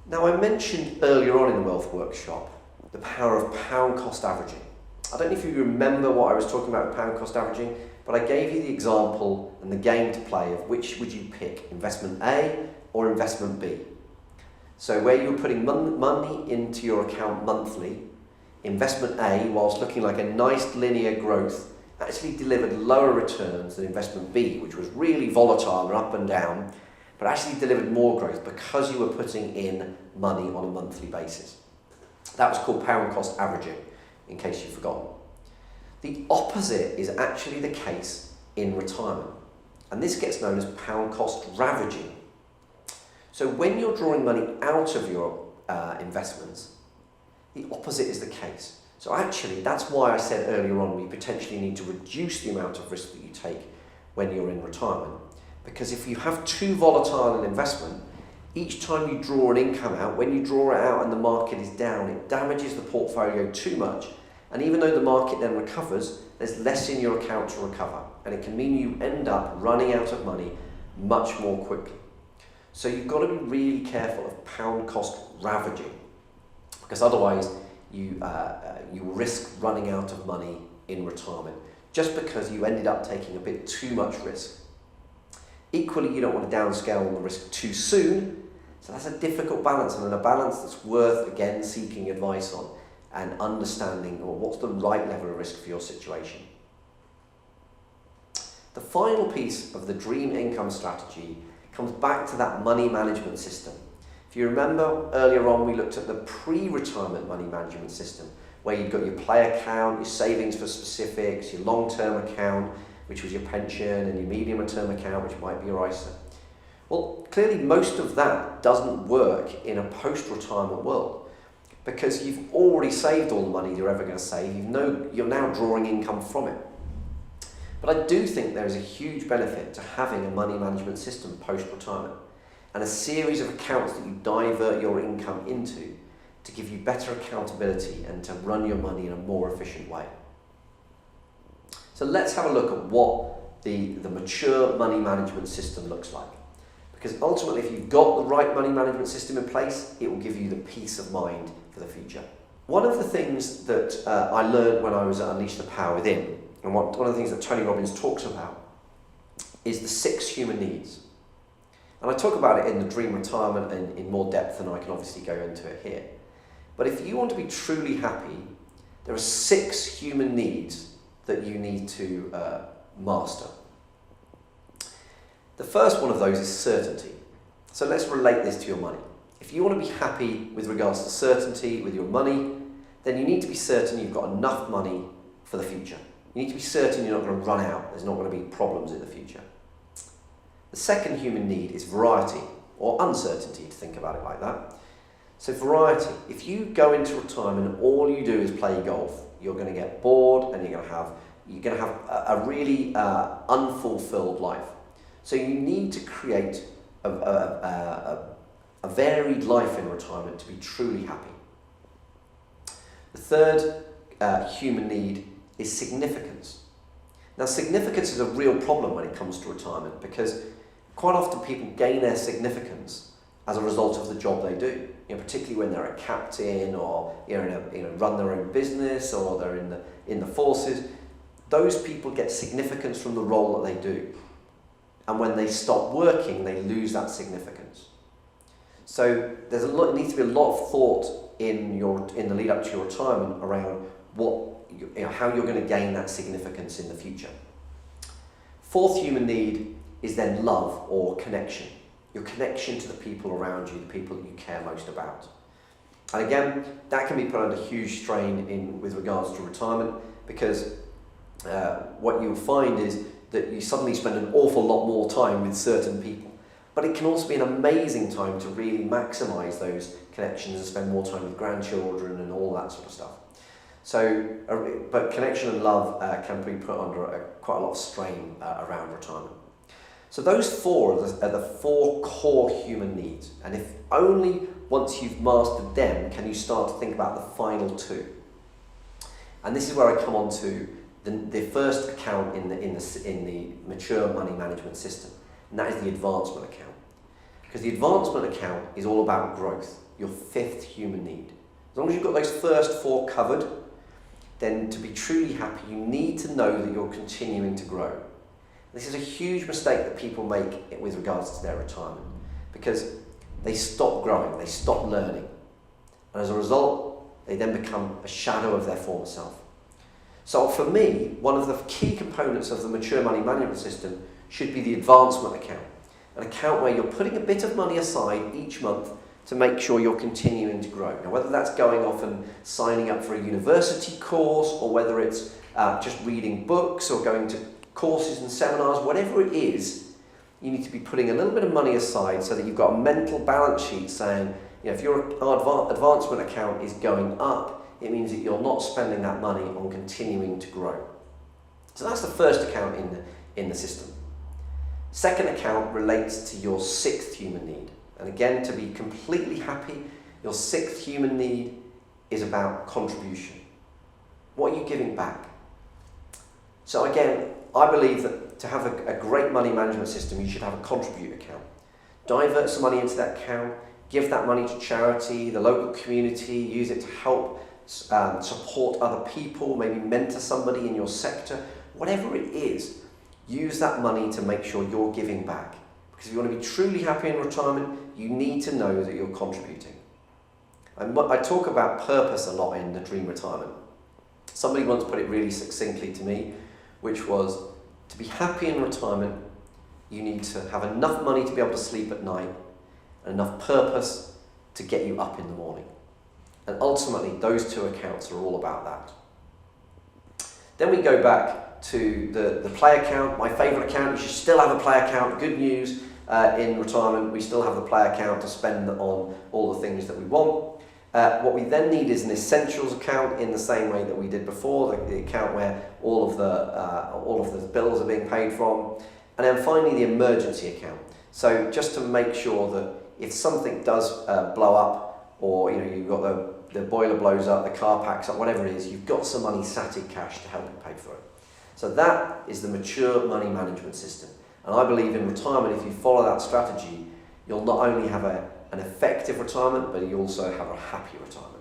Now, I mentioned earlier on in the Wealth Workshop the power of pound cost averaging. I don't know if you remember what I was talking about with pound cost averaging, but I gave you the example and the game to play of which would you pick, investment A or investment B. So where you're putting money into your account monthly, investment A, whilst looking like a nice linear growth, actually delivered lower returns than investment B, which was really volatile and up and down, but actually delivered more growth because you were putting in money on a monthly basis. That was called pound cost averaging, in case you've forgotten. The opposite is actually the case in retirement, and this gets known as pound cost ravaging. So when you're drawing money out of your investments, the opposite is the case. So actually, that's why I said earlier on we potentially need to reduce the amount of risk that you take when you're in retirement. Because if you have too volatile an investment, each time you draw an income out, when you draw it out and the market is down, it damages the portfolio too much. And even though the market then recovers, there's less in your account to recover. And it can mean you end up running out of money much more quickly. So you've got to be really careful of pound cost ravaging, because otherwise you risk running out of money in retirement just because you ended up taking a bit too much risk. Equally, you don't want to downscale on the risk too soon, so that's a difficult balance, and a balance that's worth, again, seeking advice on and understanding what's the right level of risk for your situation. The final piece of the dream income strategy comes back to that money management system. If you remember earlier on, we looked at the pre-retirement money management system, where you've got your play account, your savings for specifics, your long-term account, which was your pension, and your medium-term account, which might be your ISA. Well, clearly most of that doesn't work in a post-retirement world, because you've already saved all the money you're ever going to save. You're now drawing income from it. But I do think there is a huge benefit to having a money management system post-retirement, and a series of accounts that you divert your income into to give you better accountability and to run your money in a more efficient way. So let's have a look at what the mature money management system looks like. Because ultimately, if you've got the right money management system in place, it will give you the peace of mind for the future. One of the things that I learned when I was at Unleash the Power Within, and one of the things that Tony Robbins talks about, is the 6 human needs. And I talk about it in the Dream Retirement in more depth than I can obviously go into it here. But if you want to be truly happy, there are 6 human needs that you need to master. The first one of those is certainty. So let's relate this to your money. If you want to be happy with regards to certainty with your money, then you need to be certain you've got enough money for the future. You need to be certain you're not going to run out. There's not going to be problems in the future. The second human need is variety, or uncertainty, to think about it like that. So variety. If you go into retirement and all you do is play golf, you're going to get bored and you're going to have a really unfulfilled life. So you need to create a varied life in retirement to be truly happy. The third human need is significance. Now, significance is a real problem when it comes to retirement, because quite often people gain their significance as a result of the job they do. Particularly when they're a captain, or run their own business, or they're in the forces. Those people get significance from the role that they do, and when they stop working, they lose that significance. So there needs to be a lot of thought in the lead up to your retirement around how you're going to gain that significance in the future. Fourth human need is then love, or connection. Your connection to the people around you, the people that you care most about. And again, that can be put under huge strain with regards to retirement, because what you'll find is that you suddenly spend an awful lot more time with certain people. But it can also be an amazing time to really maximise those connections and spend more time with grandchildren and all that sort of stuff. So, but connection and love can be put under quite a lot of strain around retirement. So those 4 are the 4 core human needs, and if only once you've mastered them can you start to think about the final 2. And this is where I come on to the first account in the mature money management system, and that is the advancement account. Because the advancement account is all about growth. your fifth human need. As long as you've got those first four covered, then to be truly happy, you need to know that you're continuing to grow. This is a huge mistake that people make with regards to their retirement, because they stop growing, they stop learning. And as a result, they then become a shadow of their former self. So for me, one of the key components of the mature money management system should be the advancement account. An account where you're putting a bit of money aside each month to make sure you're continuing to grow. Now, whether that's going off and signing up for a university course, or whether it's just reading books or going to courses and seminars, whatever it is, you need to be putting a little bit of money aside so that you've got a mental balance sheet saying, if your advancement account is going up, it means that you're not spending that money on continuing to grow. So that's the first account in the system. Second account relates to your sixth human need. And again, to be completely happy, your sixth human need is about contribution. What are you giving back? So again, I believe that to have a great money management system, you should have a contribute account. Divert some money into that account, give that money to charity, the local community, use it to help support other people, maybe mentor somebody in your sector. Whatever it is, use that money to make sure you're giving back. Because if you want to be truly happy in retirement, you need to know that you're contributing. And I talk about purpose a lot in the Dream Retirement. Somebody once put it really succinctly to me, which was, to be happy in retirement, you need to have enough money to be able to sleep at night and enough purpose to get you up in the morning. And ultimately, those two accounts are all about that. Then we go back to the play account, my favourite account. You should still have a play account. Good news, in retirement, we still have the play account to spend on all the things that we want. What we then need is an essentials account in the same way that we did before, the account where all of the bills are being paid from. And then finally, the emergency account. So just to make sure that if something does blow up, or you've got the boiler blows up, the car packs up, whatever it is, you've got some money sat in cash to help you pay for it. So that is the mature money management system. And I believe in retirement, if you follow that strategy, you'll not only have an effective retirement, but you also have a happy retirement.